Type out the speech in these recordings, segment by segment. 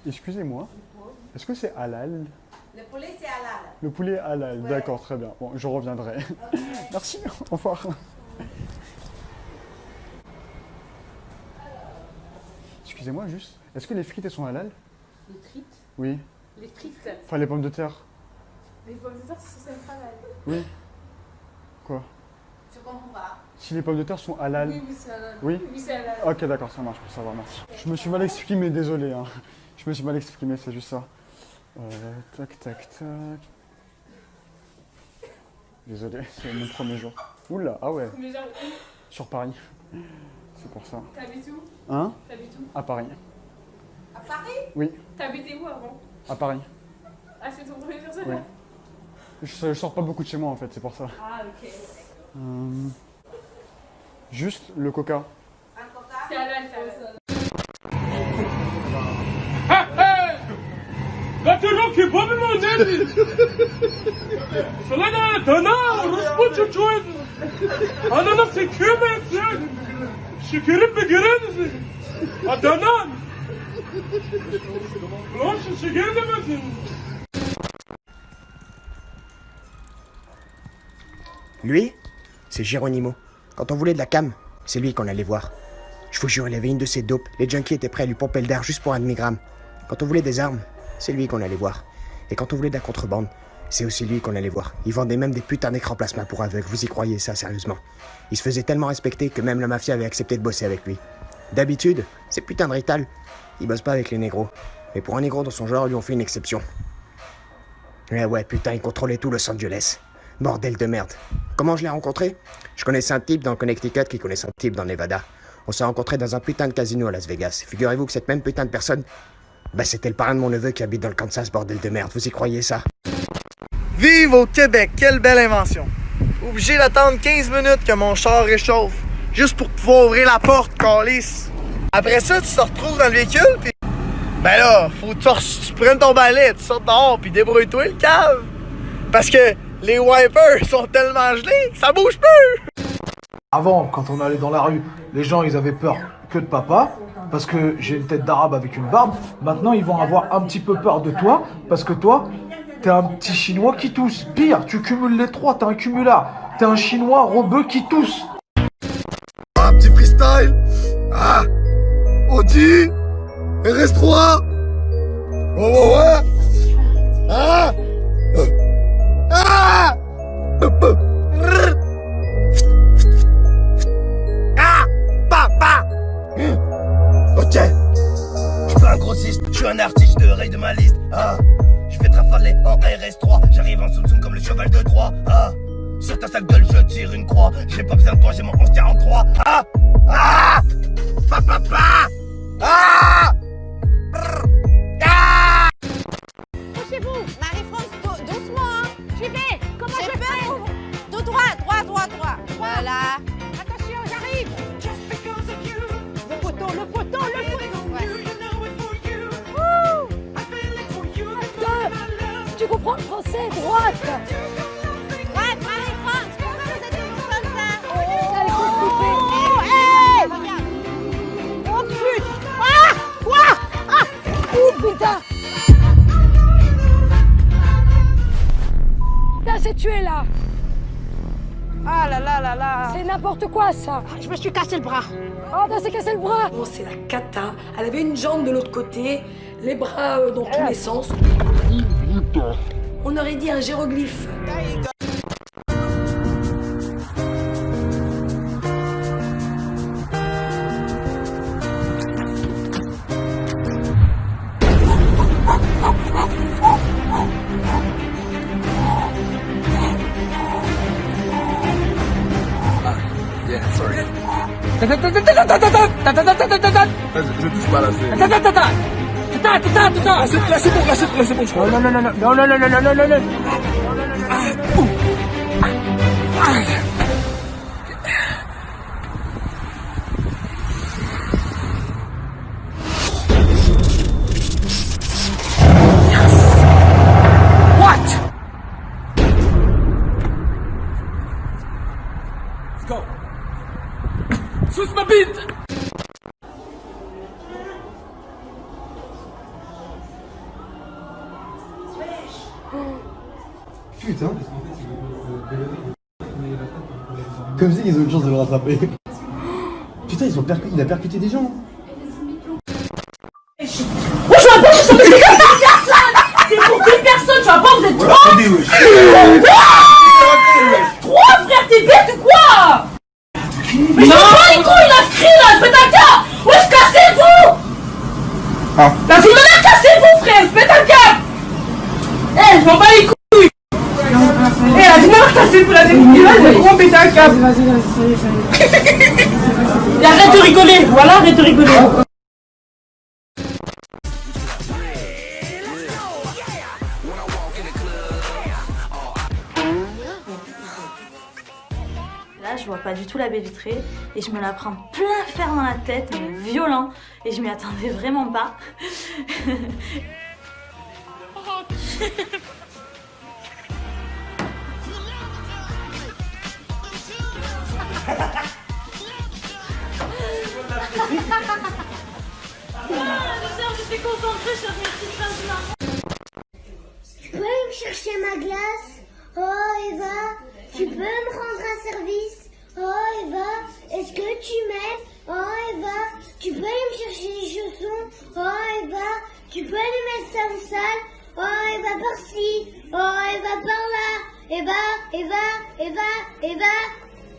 Excusez-moi, est-ce que c'est halal? Le poulet, c'est halal. Le poulet est halal, Ouais. d'accord, très bien. Bon, je reviendrai. Ok. Merci, au revoir. Excusez-moi juste, est-ce que les frites elles sont halal? Les frites. Oui. Les frites. Enfin, les pommes de terre. Les pommes de terre, c'est halal. Oui. Quoi? Je comprends pas. Si les pommes de terre sont halal. Oui, oui, c'est halal. Oui. Oui, c'est halal. Ok, d'accord, ça marche pour savoir, merci. Je me suis mal exprimé, désolé. Hein. Je me suis mal exprimé, c'est juste ça. Tac, tac, tac. Désolé, c'est mon premier jour. Oula, ah ouais, Mais genre, sur Paris. C'est pour ça. t'habites où? Hein? T'habites où? À Paris. À Paris? Oui, T'habitais où avant? à Paris. Ah, c'est ton premier jour, ça? Oui. Je sors pas beaucoup de chez moi en fait, c'est pour ça. Ah, ok. Juste le coca. Un coca? C'est halal, c'est halal. Gatelo kebabı mı ödedi? Sana ne? Dana, orospu çocuğu. Anana sekiyor mu sen? Şekerim mi girer? Adana. Ulan şu şeker demedin. Lui, c'est Geronimo. Quand on voulait de la cam, c'est lui qu'on allait voir. Je vous jure, il avait une de ses dopes. Les junkies étaient prêts à lui pomper le d'air juste pour un demi-gramme. Quand on voulait des armes, c'est lui qu'on allait voir. Et quand on voulait de la contrebande, c'est aussi lui qu'on allait voir. Il vendait même des putains d'écrans plasma pour aveugles, vous y croyez ça, sérieusement? Il se faisait tellement respecter que même la mafia avait accepté de bosser avec lui. D'habitude, ces putains de rital, ils bossent pas avec les négros. Mais pour un négro dans son genre, ils lui ont fait une exception. Eh ouais, putain, il contrôlait tout Los Angeles. Bordel de merde. Comment je l'ai rencontré? Je connaissais un type dans le Connecticut qui connaissait un type dans le Nevada. On s'est rencontrés dans un putain de casino à Las Vegas. Figurez-vous que cette même putain de personne, bah c'était le parrain de mon neveu qui habite dans le Kansas, bordel de merde. Vous y croyez ça? Vive au Québec, quelle belle invention. Obligé d'attendre 15 minutes que mon char réchauffe, juste pour pouvoir ouvrir la porte, câlisse. Après ça, tu te retrouves dans le véhicule, pis... Ben là, faut que tu prennes ton balai, tu sortes dehors, pis débrouille-toi le cave. Parce que les wipers sont tellement gelés que ça bouge plus. Avant, quand on allait dans la rue, les gens ils avaient peur que de papa, parce que j'ai une tête d'arabe avec une barbe. Maintenant, ils vont avoir un petit peu peur de toi, parce que toi, t'es un petit chinois qui tousse. Pire, tu cumules les trois, t'es un cumulard. T'es un chinois robeux qui tousse. Un petit freestyle. Ah, Audi, RS3. Oh, ouais. Ah, ah. Ah, papa. Ok. Je suis pas un grossiste, je suis un artiste, je te raye de ma liste. Ah, je vais te rafaler en RS3. J'arrive en Samsung comme le cheval de Troie. Ah, sur ta sale gueule, je tire une croix. J'ai pas besoin de toi, j'ai mon 1143. Ah, ah, papa, ah, ah. Couchez-vous, Marie-France, doucement, hein. J'y vais. Comment je fais? Tout droit, droit. Voilà. Attention, j'arrive. Le poteau. Ouais. Tu comprends le français? Droite! Droite, Marie-France, pourquoi vous êtes tous comme ça? Allez, Oh, hey! Regarde. Oh, putain. Oh putain! Putain, c'est tué là! Ah là là là là. C'est n'importe quoi ça! Je me suis cassé le bras. Oh, t'as s'est cassé le bras! Oh, c'est la cata. Elle avait une jambe de l'autre côté, les bras dans tous les sens. On aurait dit un hiéroglyphe. Je touche pas là, c'est... c'est bon, je crois. Non. Putain. Comme si ils ont une chance de le rattraper. Putain, il a percuté des gens. Oh, je vois pas, c'est pour 2 personnes, tu vois pas, vous êtes 3. Trois, frère, t'es bête ou quoi? Mais non, les couilles, il a crié là, pète un câble. Wesh, cassez-vous. La fille de la cassez-vous, frère, pète un câble. Eh, je m'en bats les couilles. Eh, la fille de la cassez-vous, la dégoûtée, là, j'ai vraiment pété un câble. Vas-y, ça y est. Arrête de rigoler, voilà, arrête de rigoler. Là, je vois pas du tout la baie vitrée et je me la prends plein fer dans la tête, mais violent, et je m'y attendais vraiment pas. J'étais concentrée sur mes petites pinces. Tu peux me chercher ma glace? Oh Eva, tu peux me rendre un service? Oh Eva, est-ce que tu m'aides? Oh Eva, tu peux aller me chercher les chaussons? Oh Eva, tu peux aller mettre ça au sale? Oh Eva par-ci, oh Eva par-là. Eva,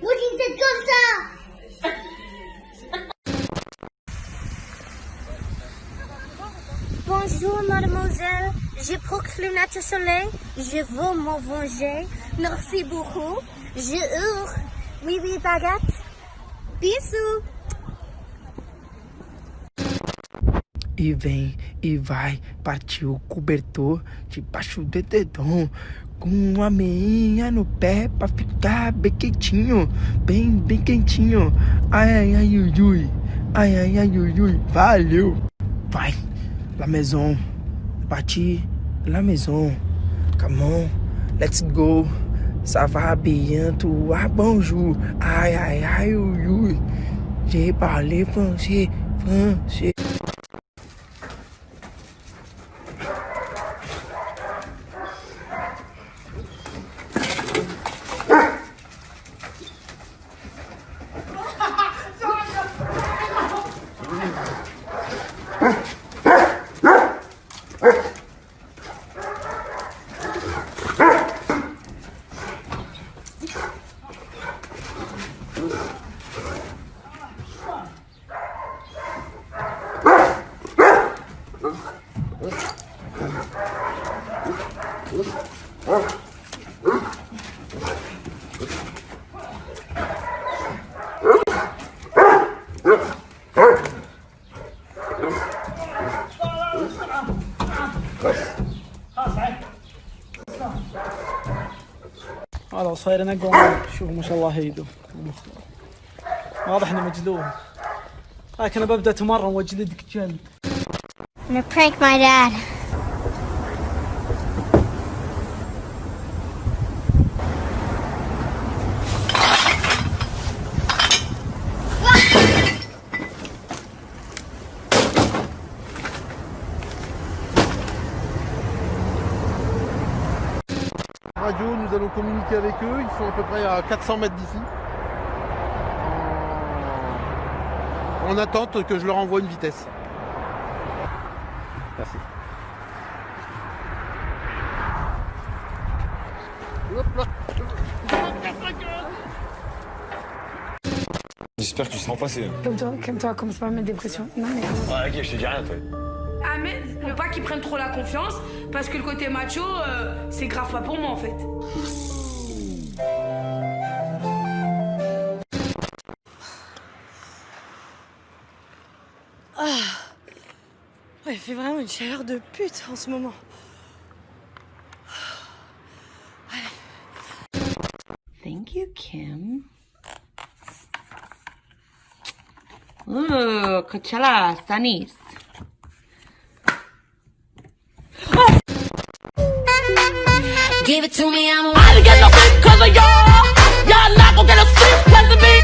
vous qui êtes comme ça? Bonjour mademoiselle, j'ai proclamé le soleil, je veux m'en venger, merci beaucoup, je hurle, oui baguette, bisous. E vem e vai, partiu o cobertor debaixo do dedão, com uma meinha no pé pra ficar bem quentinho, bem quentinho. Ai, ui, ai, ui, valeu. Vai, la maison, parti, la maison, come on, let's go. Ça va bien, toi, bonjour. Ai, ui, j'ai parlé français. هذا صاير انا قوم شوف ما شاء الله هيدو واضح انه مجلوب لكن انا ببدا تمرن واجلدك جلد. I'm gonna prank my dad. Radio, nous allons communiquer avec eux, ils sont à peu près à 400 mètres d'ici. En attente que je leur envoie une vitesse. Merci. J'espère que tu seras passé. Calme-toi, commence pas à mettre des pressions. Non, mais... Ouais, ok, je te dis rien, toi. Ah mais je veux pas qu'ils prennent trop la confiance parce que le côté macho c'est grave pas pour moi en fait. Ouais, il fait vraiment une chaleur de pute en ce moment. Thank you, Kim. Ooh, Coachella, sunny. Give it to me, I'm I didn't get no sleep cause of y'all. Y'all not gonna get no sleep cause of me.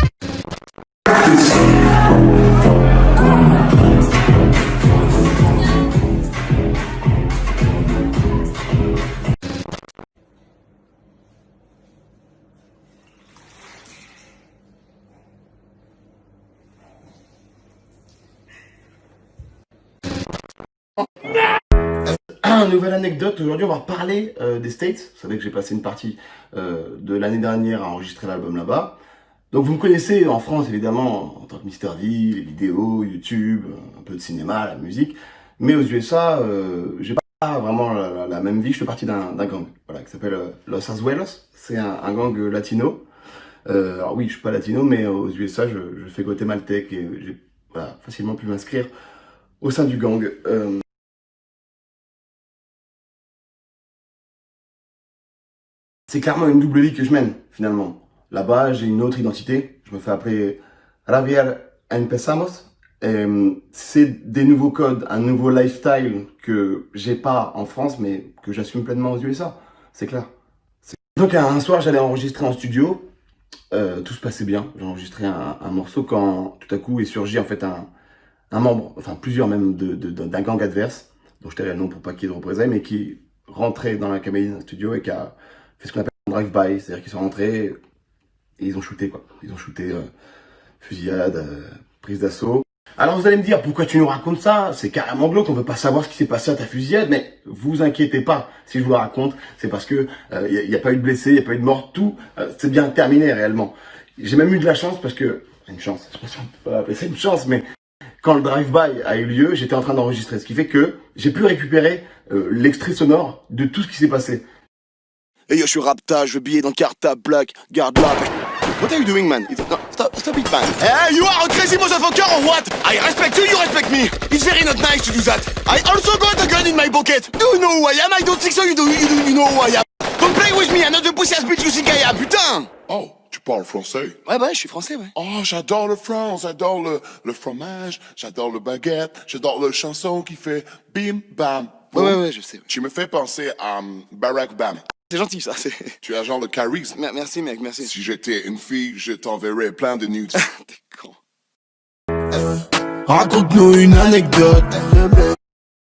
Nouvelle anecdote, aujourd'hui on va parler des States. Vous savez que j'ai passé une partie de l'année dernière à enregistrer l'album là-bas. Donc vous me connaissez en France évidemment en tant que Mr V, les vidéos, YouTube, un peu de cinéma, la musique. Mais aux USA, j'ai pas vraiment la même vie, je fais partie d'un gang voilà, qui s'appelle Los Azuelos. C'est un gang latino. Alors oui, je suis pas latino, mais aux USA, je fais guatémaltèque et j'ai voilà, facilement pu m'inscrire au sein du gang. C'est clairement une double vie que je mène, finalement. Là-bas, j'ai une autre identité. Je me fais appeler Javier Empezamos. C'est des nouveaux codes, un nouveau lifestyle que j'ai pas en France, mais que j'assume pleinement aux USA. C'est clair. Donc un soir, j'allais enregistrer en studio. Tout se passait bien. J'ai enregistré un morceau quand tout à coup est surgi en fait un membre, enfin plusieurs même d'un gang adverse, dont je tairai le nom pour pas qu'il y ait de représailles, mais qui rentrait dans la cabine d'un studio et qui a fait ce qu'on appelle un drive-by, c'est-à-dire qu'ils sont rentrés et ils ont shooté quoi. Ils ont shooté fusillade, prise d'assaut. Alors vous allez me dire, pourquoi tu nous racontes ça? C'est carrément glauque, on veut pas savoir ce qui s'est passé à ta fusillade, mais vous inquiétez pas, si je vous la raconte, c'est parce que y a pas eu de blessés, y a pas eu de morts, tout c'est bien terminé réellement. J'ai même eu de la chance parce que, une chance, je sais pas si on peut appeler ça une chance, mais quand le drive-by a eu lieu, j'étais en train d'enregistrer, ce qui fait que j'ai pu récupérer l'extrait sonore de tout ce qui s'est passé. Hey yo, je suis Rapta, je veux biller dans Carta Black, garde là. What are you doing, man? No, stop it, man. Hey, you are a crazy motherfucker or what? I respect you, you respect me. It's very not nice to do that. I also got a gun in my pocket. Do you know who I am? I don't think so. You know who I am. Don't play with me, I'm not the pussy ass bitch you think I am, putain. Oh, tu parles français? Ouais, je suis français, ouais. Oh, j'adore le France, j'adore le fromage, j'adore le baguette, j'adore la chanson qui fait bim, bam, boum. Ouais, je sais. Tu me fais penser à Barack Obama. C'est gentil, ça, c'est... Tu as genre le charisme. Merci, mec, merci. Si j'étais une fille, je t'enverrais plein de nudes. T'es con. Raconte-nous une anecdote.